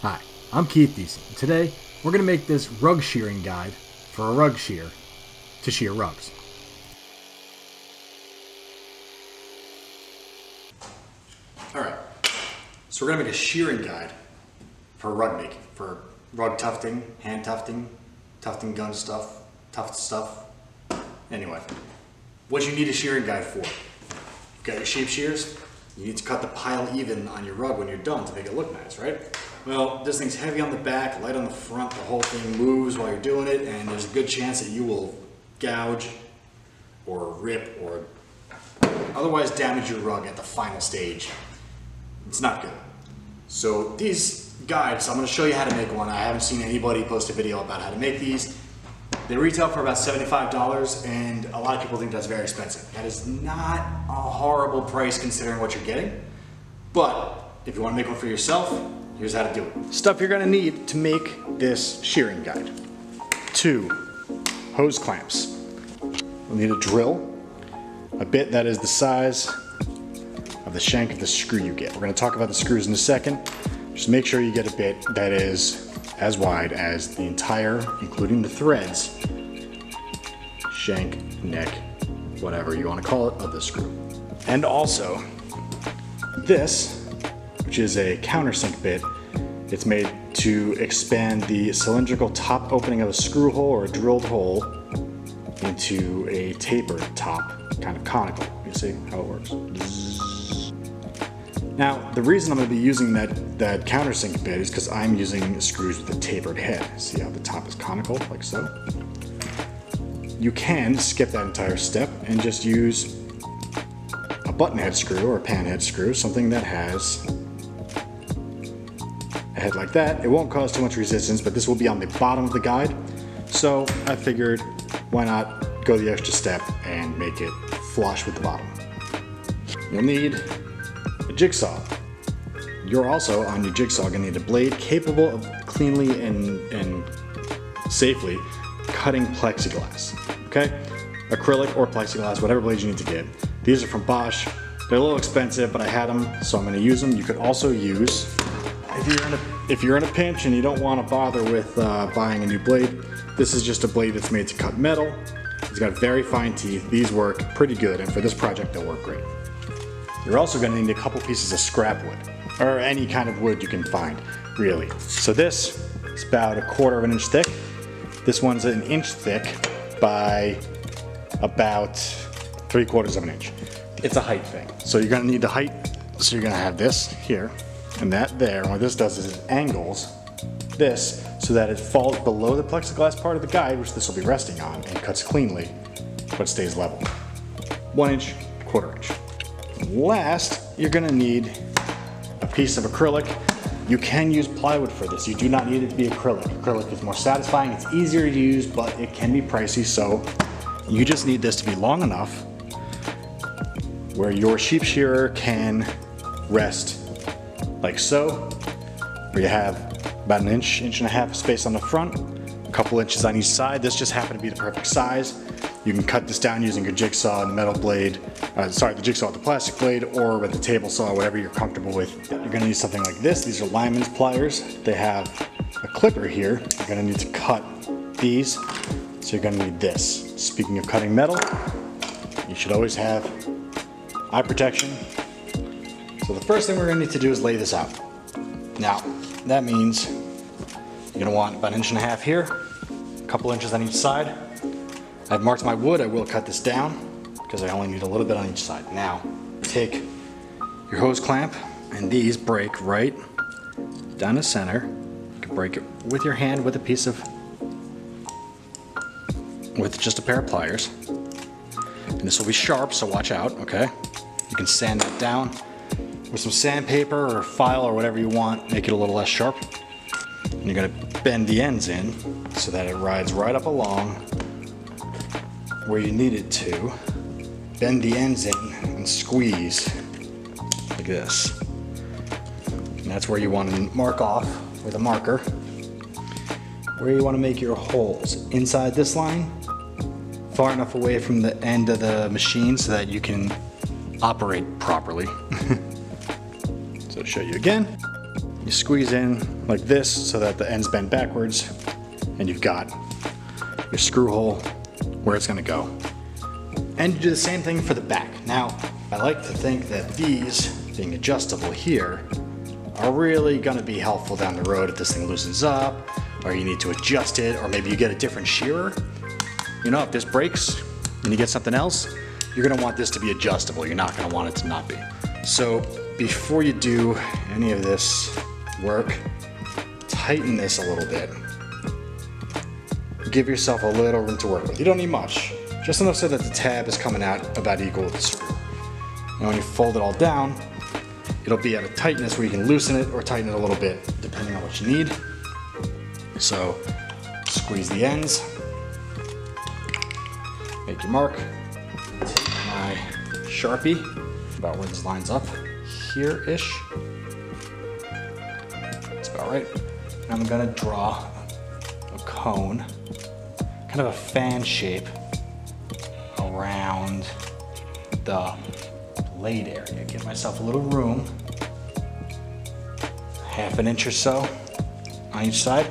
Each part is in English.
Hi, I'm Keith Deason. Today, we're going to make this rug shearing guide for a rug shear to shear rugs. Alright, so we're going to make a shearing guide for rug making, for rug tufting, hand tufting, tufting gun stuff, tuft stuff. Anyway, what you need a shearing guide for. You've got your sheep shears. You need to cut the pile even on your rug when you're done to make it look nice, right? Well, this thing's heavy on the back, light on the front, the whole thing moves while you're doing it, and there's a good chance that you will gouge or rip or otherwise damage your rug at the final stage. It's not good. So these guides, I'm going to show you how to make one. I haven't seen anybody post a video about how to make these. They retail for about $75, and a lot of people think that's very expensive. That is not a horrible price considering what you're getting, but if you want to make one for yourself, here's how to do it. Stuff you're going to need to make this shearing guide. 2 hose clamps. We'll need a drill, a bit that is the size of the shank of the screw you get. We're going to talk about the screws in a second. Just make sure you get a bit that is as wide as the entire, including the threads, shank, neck, whatever you want to call it, of the screw. And also, this, which is a countersink bit, it's made to expand the cylindrical top opening of a screw hole or a drilled hole into a tapered top, kind of conical. You see how it works? Now, the reason I'm going to be using that countersink bit is because I'm using screws with a tapered head. See how the top is conical, like so? You can skip that entire step and just use a button head screw or a pan head screw, something that has a head like that. It won't cause too much resistance, but this will be on the bottom of the guide. So I figured, why not go the extra step and make it flush with the bottom. You'll need a jigsaw. You're also on your jigsaw gonna need a blade capable of cleanly and safely cutting plexiglass. Okay? Acrylic or plexiglass, whatever blades you need to get. These are from Bosch. They're a little expensive, but I had them, so I'm gonna use them. You could also use, if you're in a pinch and you don't want to bother with buying a new blade, this is just a blade that's made to cut metal. It's got very fine teeth. These work pretty good, and for this project they'll work great. You're also going to need a couple pieces of scrap wood, or any kind of wood you can find, really. So this is about 1/4 inch thick. This one's 1 inch thick by about 3/4 inch. It's a height thing. So you're going to need the height. So you're going to have this here and that there. And what this does is it angles this so that it falls below the plexiglass part of the guide, which this will be resting on, and cuts cleanly, but stays level. 1 inch, 1/4 inch. Last, you're gonna need a piece of acrylic. You can use plywood for this. You do not need it to be acrylic. Acrylic is more satisfying, it's easier to use, but it can be pricey, so you just need this to be long enough where your sheep shearer can rest like so, where you have about 1 inch, 1.5 inches of space on the front, a couple inches on each side. This just happened to be the perfect size. You can cut this down using your jigsaw and the metal blade, the jigsaw with the plastic blade, or with the table saw, whatever you're comfortable with. You're gonna need something like this. These are lineman's pliers. They have a clipper here. You're gonna need to cut these, so you're gonna need this. Speaking of cutting metal, you should always have eye protection. So the first thing we're gonna need to do is lay this out. Now, that means you're gonna want about 1.5 inches here, a couple inches on each side. I've marked my wood. I will cut this down because I only need a little bit on each side. Now, take your hose clamp, and these break right down the center. You can break it with your hand with just a pair of pliers. And this will be sharp, so watch out, okay? You can sand that down with some sandpaper or file or whatever you want, make it a little less sharp. And you're gonna bend the ends in so that it rides right up along where you need it to. Bend the ends in and squeeze like this. And that's where you want to mark off with a marker where you want to make your holes. Inside this line, far enough away from the end of the machine so that you can operate properly. So to show you again, You squeeze in like this so that the end's bend backwards, and you've got your screw hole where it's gonna go. And you do the same thing for the back. Now, I like to think that these, being adjustable here, are really gonna be helpful down the road if this thing loosens up, or you need to adjust it, or maybe you get a different shearer. You know, if this breaks and you get something else, you're gonna want this to be adjustable. You're not gonna want it to not be. So before you do any of this work, tighten this a little bit. Give yourself a little room to work with. You don't need much, just enough so that the tab is coming out about equal with the screw. And when you fold it all down, it'll be at a tightness where you can loosen it or tighten it a little bit, depending on what you need. So squeeze the ends, make your mark. Take my Sharpie, about where this lines up, here-ish. That's about right. And I'm gonna draw a cone, kind of a fan shape around the blade area. Give myself a little room, half an inch or so on each side.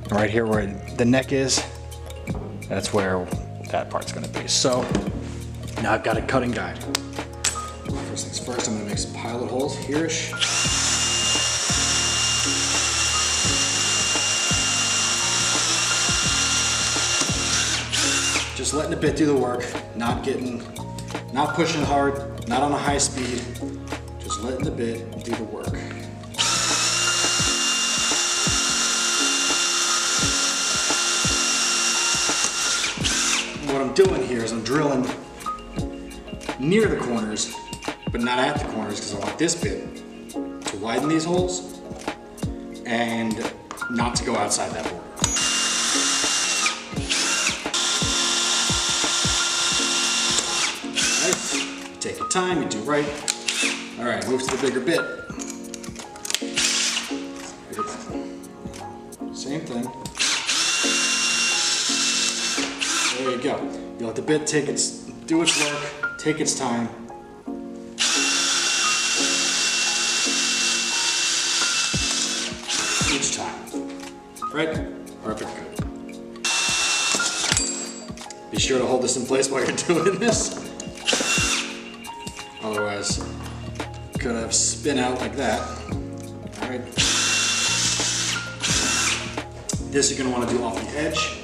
And right here where the neck is, that's where that part's gonna be. So now I've got a cutting guide. First things first, I'm gonna make some pilot holes here-ish. Just letting the bit do the work, not pushing hard, not on a high speed, just letting the bit do the work. What I'm doing here is I'm drilling near the corners, but not at the corners, because I want this bit to widen these holes and not to go outside that border. Right. Take your time, you do right. All right, move to the bigger bit. Same thing. There you go. You let the bit do its work, take its time. Each time. Right? Perfect, good. Be sure to hold this in place while you're doing this. Otherwise, could have spin out like that. All right. This you're gonna wanna do off the edge.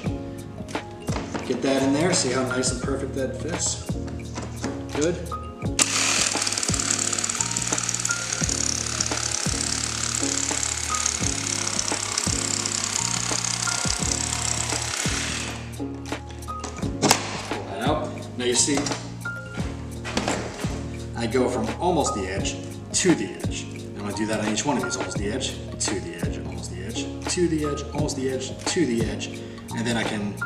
Get that in there, see how nice and perfect that fits. Good. Pull that out. Now you see, I go from almost the edge to the edge. I'm gonna do that on each one of these, almost the edge, to the edge, almost the edge, to the edge, almost the edge, to the edge, and then I can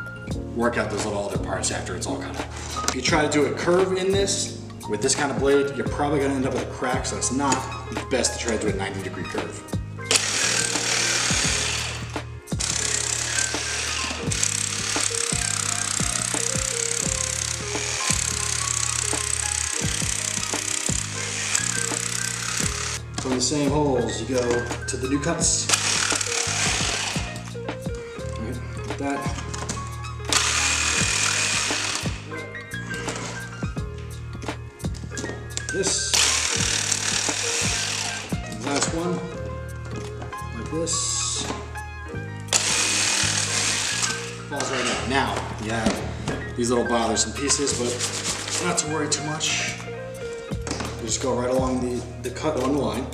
work out those little other parts after it's all cut out. If you try to do a curve in this, with this kind of blade, you're probably gonna end up with a crack, so it's not best to try to do a 90-degree curve. From the same holes, you go to the new cuts. All right, like that. This, the last one, like this, falls right out. Now, you have these little bothersome pieces, but not to worry too much. You just go right along the cut on the line.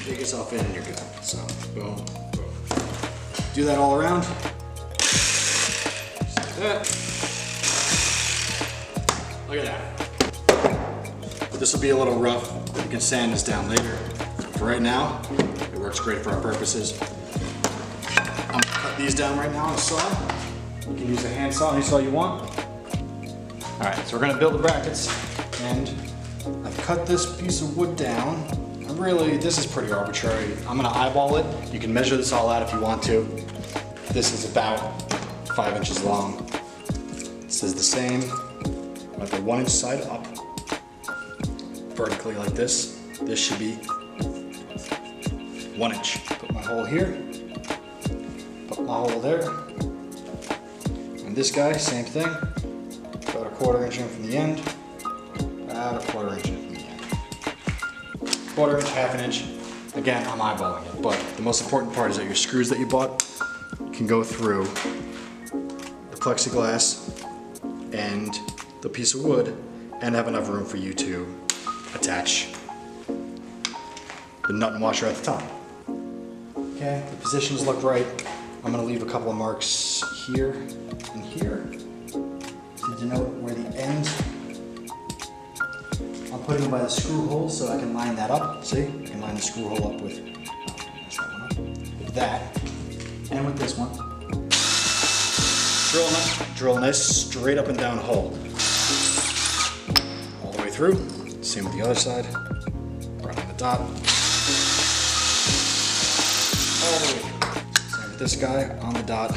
Dig yourself in and you're good. So, boom, boom. Do that all around. That. Look at that. This will be a little rough. You can sand this down later. For right now, it works great for our purposes. I'm gonna cut these down right now on a saw. You can use a hand saw, any saw you want. All right, so we're gonna build the brackets, and I've cut this piece of wood down. And really, this is pretty arbitrary. I'm gonna eyeball it. You can measure this all out if you want to. This is about 5 inches long. This is the same With the 1 inch side up, vertically like this. This should be 1 inch. Put my hole here, put my hole there. And this guy, same thing. About a 1/4 inch in from the end, about a 1/4 inch in from the end. 1/4 inch, 1/2 inch. Again, I'm eyeballing it, but the most important part is that your screws that you bought can go through the plexiglass and the piece of wood and have enough room for you to attach the nut and washer at the top. Okay, the positions look right. I'm gonna leave a couple of marks here and here to denote where the end. I'm putting them by the screw hole so I can line that up. See, I can line the screw hole up with, with that and with this one. Drill a nice straight up and down hole. All the way through. Same with the other side. Right on the dot. All the way through. Same with this guy on the dot.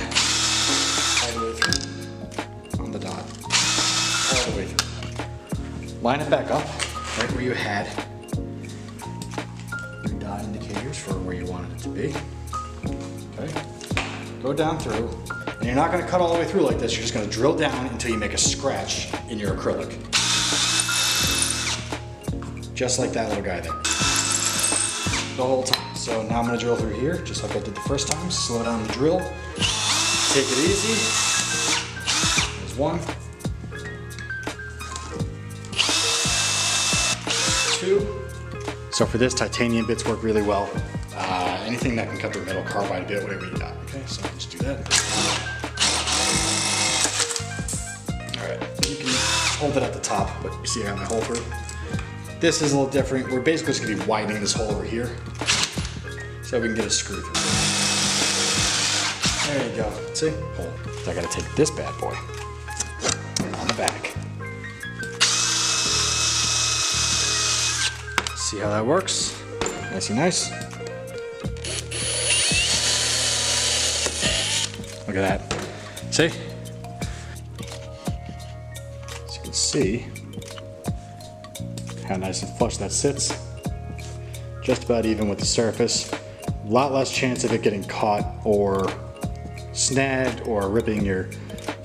All the way through. On the dot. All the way through. Line it back up, right where you had your dot indicators for where you wanted it to be. Okay. Go down through. And you're not going to cut all the way through like this, you're just going to drill down until you make a scratch in your acrylic. Just like that little guy there. The whole time. So now I'm going to drill through here, just like I did the first time. Slow down the drill. Take it easy. There's 1. 2. So for this, titanium bits work really well. Anything that can cut through metal carbide bit, whatever you got. Okay, so let's do that. You can hold it at the top, but you see I got my hole through. This is a little different. We're basically just going to be widening this hole over here so we can get a screw through. There you go. See? Hole. So I got to take this bad boy on the back. See how that works? Nicey nice. Look at that. See? See how nice and flush that sits. Just about even with the surface. A lot less chance of it getting caught or snagged or ripping your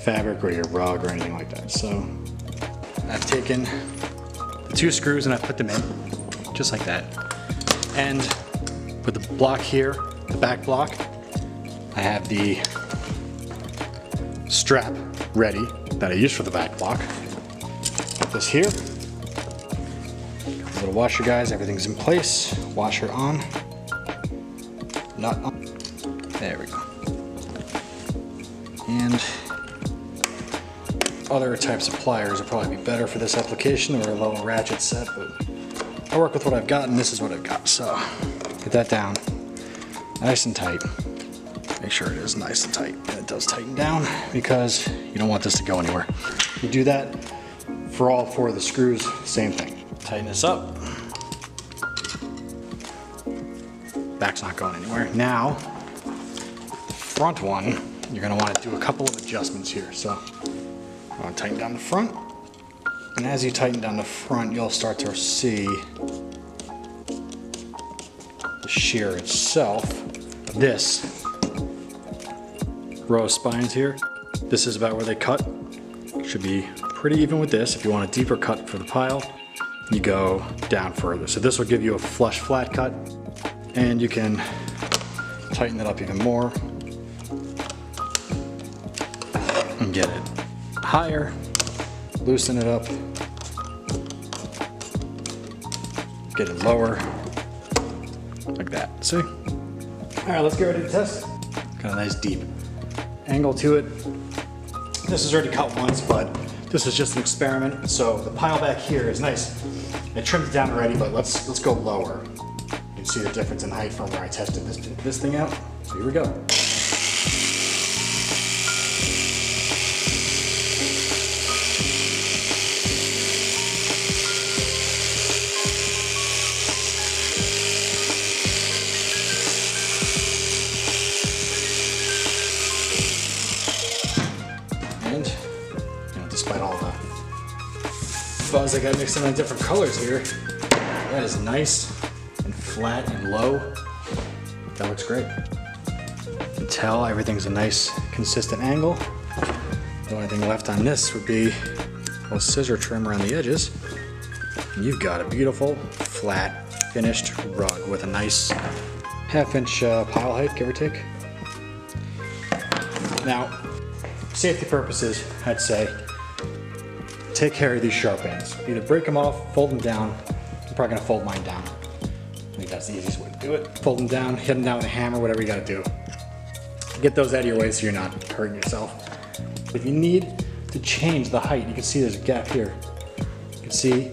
fabric or your rug or anything like that. So I've taken the 2 screws and I've put them in just like that. And with the block here, the back block, I have the strap ready that I use for the back block. Put this here. Little washer guys, everything's in place. Washer on. Nut on. There we go. And other types of pliers would probably be better for this application, or a little ratchet set, but I work with what I've got and this is what I've got. So get that down nice and tight. Make sure it is nice and tight, and it does tighten down because you don't want this to go anywhere. You do that for all 4 of the screws, same thing. Tighten this up. Back's not going anywhere. Now, the front one, you're gonna wanna do a couple of adjustments here. So, I'm gonna tighten down the front. And as you tighten down the front, you'll start to see the shear itself. This row of spines here, this is about where they cut. Should be pretty even with this. If you want a deeper cut for the pile, you go down further. So this will give you a flush flat cut, and you can tighten it up even more and get it higher, loosen it up, get it lower, like that. See? All right, let's get ready to test. Got a nice deep angle to it. This is already cut once, but this is just an experiment. So the pile back here is nice. I trimmed it down already, but let's go lower. You can see the difference in height from where I tested this thing out. So here we go. And despite all the fuzz I got mixed in on different colors here. That is nice and flat and low. That looks great. You can tell everything's a nice consistent angle. The only thing left on this would be a little scissor trim around the edges. And you've got a beautiful, flat, finished rug with a nice half-inch pile height, give or take. Now, safety purposes, I'd say, take care of these sharp ends. Either break them off, fold them down. I'm probably gonna fold mine down. I think that's the easiest way to do it. Fold them down, hit them down with a hammer, whatever you gotta do. Get those out of your way so you're not hurting yourself. If you need to change the height, you can see there's a gap here. You can see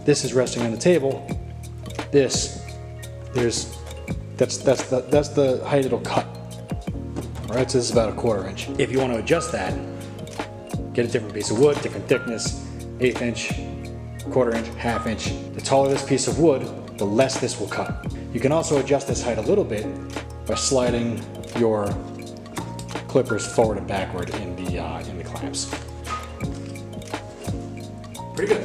this is resting on the table. That's the height it'll cut. All right, so this is about a 1/4 inch. If you want to adjust that, get a different piece of wood, different thickness, 1/8 inch, 1/4 inch, 1/2 inch. The taller this piece of wood, the less this will cut. You can also adjust this height a little bit by sliding your clippers forward and backward in the clamps. Pretty good.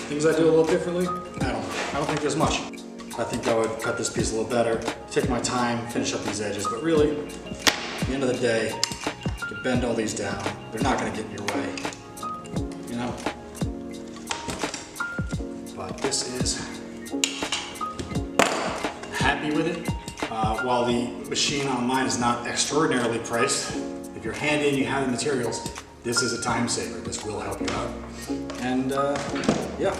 Things I do a little differently? I don't think there's much. I think I would cut this piece a little better, take my time, finish up these edges, but really, at the end of the day, you bend all these down. They're not gonna get in your way, you know? But this is, happy with it. While the machine on mine is not extraordinarily priced, if you're handy and you have the materials, this is a time saver. This will help you out. And yeah.